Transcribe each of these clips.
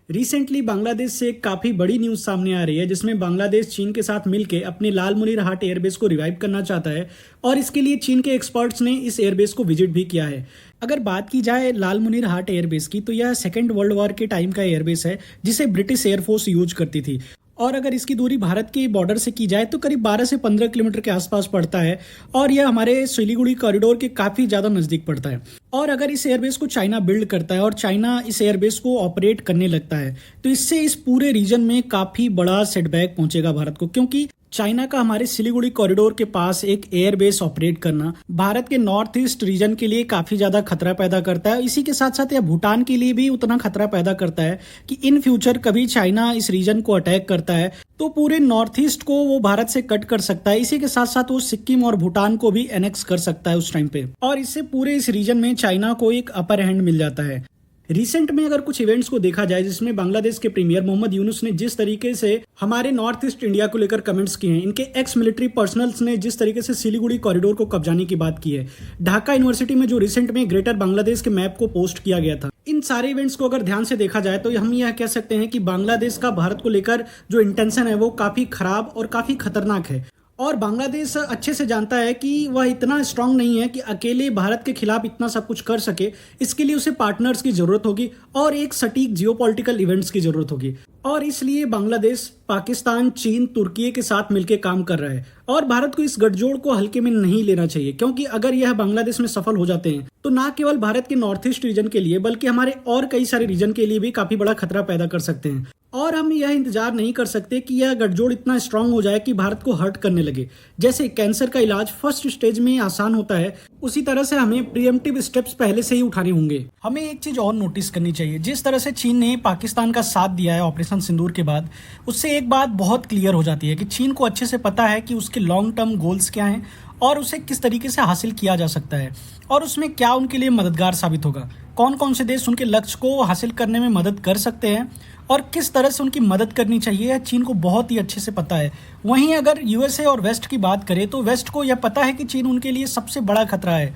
Recently Bangladesh से एक काफी बड़ी न्यूज सामने आ रही है जिसमें बांग्लादेश चीन के साथ मिलकर अपने लाल मुनीरहाट एयरबेस को रिवाइव करना चाहता है और इसके लिए चीन के एक्सपर्ट्स ने इस एयरबेस को विजिट भी किया है। अगर बात की जाए लाल मुनीरहाट एयरबेस की तो यह सेकेंड वर्ल्ड वॉर के टाइम का एयरबेस है जिसे ब्रिटिश एयरफोर्स यूज करती थी। और अगर इसकी दूरी भारत के बॉर्डर से की जाए तो करीब 12 से 15 किलोमीटर के आसपास पड़ता है और यह हमारे सिलीगुड़ी कॉरिडोर के काफ़ी ज़्यादा नज़दीक पड़ता है। और अगर इस एयरबेस को चाइना बिल्ड करता है और चाइना इस एयरबेस को ऑपरेट करने लगता है तो इससे इस पूरे रीजन में काफ़ी बड़ा सेटबैक पहुंचेगा भारत को, क्योंकि चाइना का हमारे सिलीगुड़ी कॉरिडोर के पास एक एयरबेस ऑपरेट करना भारत के नॉर्थ ईस्ट रीजन के लिए काफी ज्यादा खतरा पैदा करता है। इसी के साथ साथ यह भूटान के लिए भी उतना खतरा पैदा करता है कि इन फ्यूचर कभी चाइना इस रीजन को अटैक करता है तो पूरे नॉर्थ ईस्ट को वो भारत से कट कर सकता है। इसी के साथ साथ वो सिक्किम और भूटान को भी एनेक्स कर सकता है उस टाइम पे, और इससे पूरे इस रीजन में चाइना को एक अपर हैंड मिल जाता है। रिसेंट में अगर कुछ इवेंट्स को देखा जाए जिसमें बांग्लादेश के प्रीमियर मोहम्मद यूनुस ने जिस तरीके से हमारे नॉर्थ ईस्ट इंडिया को लेकर कमेंट्स किए हैं, इनके एक्स मिलिट्री पर्सनल्स ने जिस तरीके से सिलीगुड़ी कॉरिडोर को कब्जाने की बात की है, ढाका यूनिवर्सिटी में जो रिसेंट में ग्रेटर बांग्लादेश के मैप को पोस्ट किया गया था, इन सारे इवेंट्स को अगर ध्यान से देखा जाए तो हम यह कह सकते हैं कि बांग्लादेश का भारत को लेकर जो इंटेंशन है वो काफी खराब और काफी खतरनाक है। और बांग्लादेश अच्छे से जानता है कि वह इतना स्ट्रांग नहीं है कि अकेले भारत के खिलाफ इतना सब कुछ कर सके। इसके लिए उसे पार्टनर्स की जरूरत होगी और एक सटीक जियोपॉलिटिकल इवेंट्स की जरूरत होगी, और इसलिए बांग्लादेश पाकिस्तान, चीन, तुर्की के साथ मिलकर काम कर रहा है। और भारत को इस गठजोड़ को हल्के में नहीं लेना चाहिए, क्योंकि अगर यह बांग्लादेश में सफल हो जाते हैं तो ना केवल भारत के नॉर्थ ईस्ट रीजन के लिए बल्कि हमारे और कई सारे रीजन के लिए भी काफी बड़ा खतरा पैदा कर सकते हैं। और हम यह इंतजार नहीं कर सकते कि यह गठजोड़ इतना स्ट्रांग हो जाए कि भारत को हर्ट करने लगे। जैसे कैंसर का इलाज फर्स्ट स्टेज में आसान होता है, उसी तरह से हमें प्रिएम्प्टिव स्टेप्स पहले से ही उठाने होंगे। हमें एक चीज और नोटिस करनी चाहिए, जिस तरह से चीन ने पाकिस्तान का साथ दिया है ऑपरेशन सिंदूर के बाद, उससे एक बात बहुत क्लियर हो जाती है कि चीन को अच्छे से पता है कि उसके लॉन्ग टर्म गोल्स क्या हैं और उसे किस तरीके से हासिल किया जा सकता है और उसमें क्या उनके लिए मददगार साबित होगा, कौन कौन से देश उनके लक्ष्य को हासिल करने में मदद कर सकते हैं और किस तरह से उनकी मदद करनी चाहिए, चीन को बहुत ही अच्छे से पता है। वहीं अगर यूएसए और वेस्ट की बात करें तो वेस्ट को यह पता है कि चीन उनके लिए सबसे बड़ा खतरा है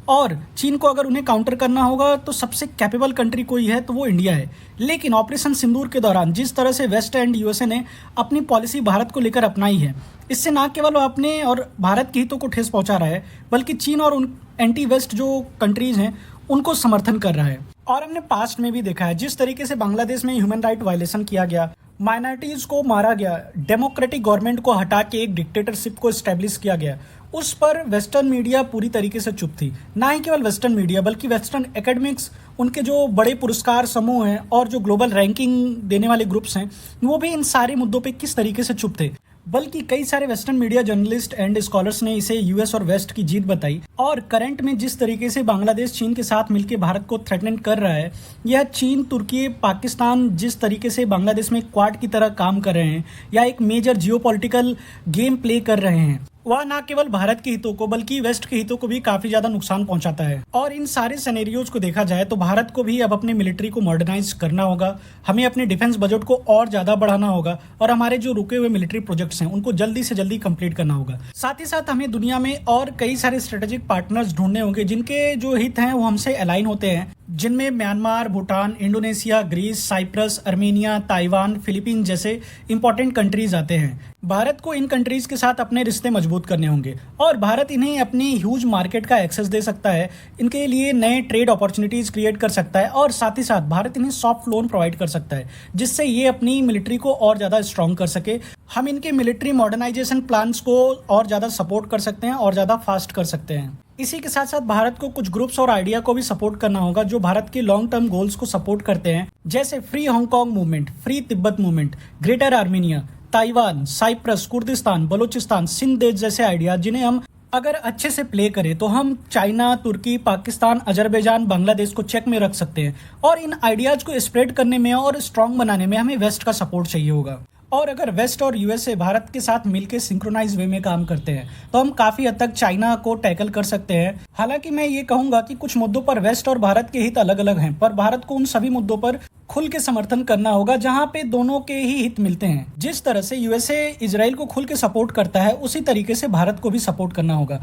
और चीन को अगर उन्हें काउंटर करना होगा तो सबसे कैपेबल कंट्री कोई है तो वो इंडिया है। लेकिन ऑपरेशन सिंदूर के दौरान जिस तरह से वेस्ट एंड यूएसए ने अपनी पॉलिसी भारत को लेकर अपनाई है, इससे न केवल वो अपने और भारत के हितों को ठेस पहुंचा रहा है बल्कि चीन और उन एंटी वेस्ट जो कंट्रीज हैं उनको समर्थन कर रहा है। और हमने पास्ट में भी देखा है जिस तरीके से बांग्लादेश में ह्यूमन राइट वायलेशन किया गया, माइनॉरिटीज को मारा गया, डेमोक्रेटिक गवर्नमेंट को हटा के एक डिक्टेटरशिप को एस्टेब्लिश किया गया, उस पर वेस्टर्न मीडिया पूरी तरीके से चुप थी। ना ही केवल वेस्टर्न मीडिया बल्कि वेस्टर्न एकेडमिक्स, उनके जो बड़े पुरस्कार समूह हैं और जो ग्लोबल रैंकिंग देने वाले ग्रुप्स हैं, वो भी इन सारे मुद्दों पे किस तरीके से चुप थे। बल्कि कई सारे western media journalist and scholars ने इसे यूएस और वेस्ट की जीत बताई। और करंट में जिस तरीके से बांग्लादेश चीन के साथ मिलकर भारत को थ्रेटन कर रहा है, यह चीन, तुर्की, पाकिस्तान जिस तरीके से बांग्लादेश में क्वाड की तरह काम कर रहे हैं या एक मेजर जियोपॉलिटिकल गेम प्ले कर रहे हैं, वह न केवल भारत के हितों को बल्कि वेस्ट के हितों को भी काफी ज्यादा नुकसान पहुंचाता है। और इन सारे सिनेरियोज को देखा जाए तो भारत को भी अब अपने मिलिट्री को मॉडर्नाइज करना होगा, हमें अपने डिफेंस बजट को और ज्यादा बढ़ाना होगा और हमारे जो रुके हुए मिलिट्री प्रोजेक्ट्स हैं उनको जल्दी से जल्दी कंप्लीट करना होगा। साथ ही साथ हमें दुनिया में और कई सारे स्ट्रेटेजिक पार्टनर्स ढूंढने होंगे जिनके जो हित हैं वो हमसे अलाइन होते हैं, जिनमें Myanmar, Bhutan, Indonesia, Greece, Cyprus, Armenia, Taiwan, Philippines जैसे इंपॉर्टेंट कंट्रीज आते हैं। भारत को इन कंट्रीज के साथ अपने रिश्ते मजबूत करने होंगे और भारत इन्हें अपनी ह्यूज मार्केट का एक्सेस दे सकता है, इनके लिए नए ट्रेड अपॉर्चुनिटीज क्रिएट कर सकता है और साथ ही साथ भारत इन्हें सॉफ्ट लोन प्रोवाइड कर सकता है जिससे ये अपनी मिलिट्री को और ज़्यादा स्ट्रॉन्ग कर सके। हम इनके मिलिट्री मॉडर्नाइजेशन प्लान्स को और ज़्यादा सपोर्ट कर सकते हैं और ज़्यादा फास्ट कर सकते हैं। इसी के साथ साथ भारत को कुछ ग्रुप्स और आइडिया को भी सपोर्ट करना होगा जो भारत के लॉन्ग टर्म गोल्स को सपोर्ट करते हैं, जैसे free Hong Kong movement, free Tibet movement, greater Armenia, Taiwan, Cyprus, Kurdistan, Balochistan, Sindh देश जैसे आइडिया, जिन्हें हम अगर अच्छे से प्ले करें तो हम चाइना, तुर्की, पाकिस्तान, अजरबैजान, बांग्लादेश को चेक में रख सकते हैं। और इन आइडियाज को स्प्रेड करने में और स्ट्रांग बनाने में हमें वेस्ट का सपोर्ट चाहिए होगा। और अगर वेस्ट और यूएसए भारत के साथ मिलकर सिंक्रोनाइज वे में काम करते हैं तो हम काफी हद तक चाइना को टैकल कर सकते हैं। हालांकि मैं ये कहूंगा कि कुछ मुद्दों पर वेस्ट और भारत के हित अलग अलग हैं, पर भारत को उन सभी मुद्दों पर खुल के समर्थन करना होगा जहां पे दोनों के ही हित मिलते हैं। जिस तरह से यूएसए इजराइल को खुल के सपोर्ट करता है उसी तरीके से भारत को भी सपोर्ट करना होगा।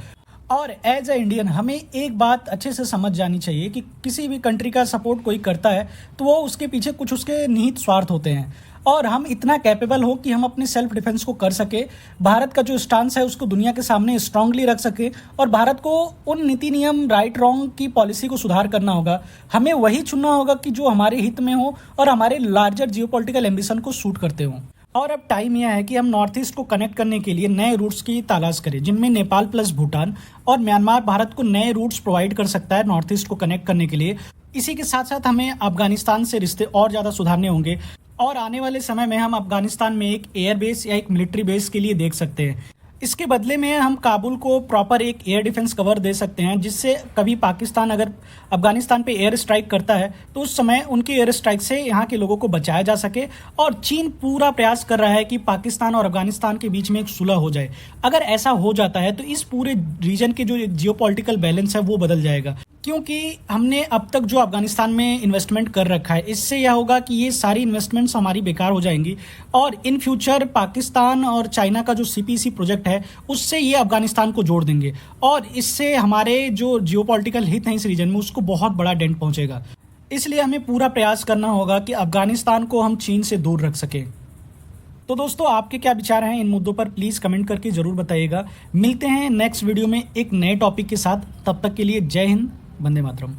और एज ए इंडियन हमें एक बात अच्छे से समझ जानी चाहिए कि किसी भी कंट्री का सपोर्ट कोई करता है तो वो उसके पीछे कुछ उसके निहित स्वार्थ होते हैं, और हम इतना कैपेबल हो कि हम अपने सेल्फ डिफेंस को कर सके, भारत का जो स्टांस है उसको दुनिया के सामने स्ट्रांगली रख सके, और भारत को उन नीति नियम राइट रॉन्ग की पॉलिसी को सुधार करना होगा। हमें वही चुनना होगा कि जो हमारे हित में हो और हमारे लार्जर जियोपॉलिटिकल एम्बिशन को सूट करते हों। और अब टाइम यह है कि हम नॉर्थ ईस्ट को कनेक्ट करने के लिए नए रूट्स की तलाश करें, जिनमें नेपाल प्लस भूटान और म्यांमार भारत को नए रूट्स प्रोवाइड कर सकता है नॉर्थ ईस्ट को कनेक्ट करने के लिए। इसी के साथ साथ हमें अफगानिस्तान से रिश्ते और ज़्यादा सुधारने होंगे, और आने वाले समय में हम अफगानिस्तान में एक एयर बेस या एक मिलिट्री बेस के लिए देख सकते हैं। इसके बदले में हम काबुल को प्रॉपर एक एयर डिफेंस कवर दे सकते हैं, जिससे कभी पाकिस्तान अगर अफगानिस्तान पे एयर स्ट्राइक करता है तो उस समय उनके एयर स्ट्राइक से यहाँ के लोगों को बचाया जा सके। और चीन पूरा प्रयास कर रहा है कि पाकिस्तान और अफगानिस्तान के बीच में एक सुलह हो जाए। अगर ऐसा हो जाता है तो इस पूरे रीजन के जो जियोपॉलिटिकल बैलेंस है वो बदल जाएगा, क्योंकि हमने अब तक जो अफगानिस्तान में इन्वेस्टमेंट कर रखा है, इससे यह होगा कि ये सारी इन्वेस्टमेंट्स हमारी बेकार हो जाएंगी, और इन फ्यूचर पाकिस्तान और चाइना का जो सीपीसी प्रोजेक्ट है उससे ये अफगानिस्तान को जोड़ देंगे, और इससे हमारे जो जियोपॉलिटिकल हित हैं इस रीजन में उसको बहुत बड़ा डेंट पहुंचेगा। इसलिए हमें पूरा प्रयास करना होगा कि अफगानिस्तान को हम चीन से दूर रख सकें। तो दोस्तों, आपके क्या विचार हैं इन मुद्दों पर, प्लीज़ कमेंट करके ज़रूर बताइएगा। मिलते हैं नेक्स्ट वीडियो में एक नए टॉपिक के साथ। तब तक के लिए जय हिंद, वंदे मातरम।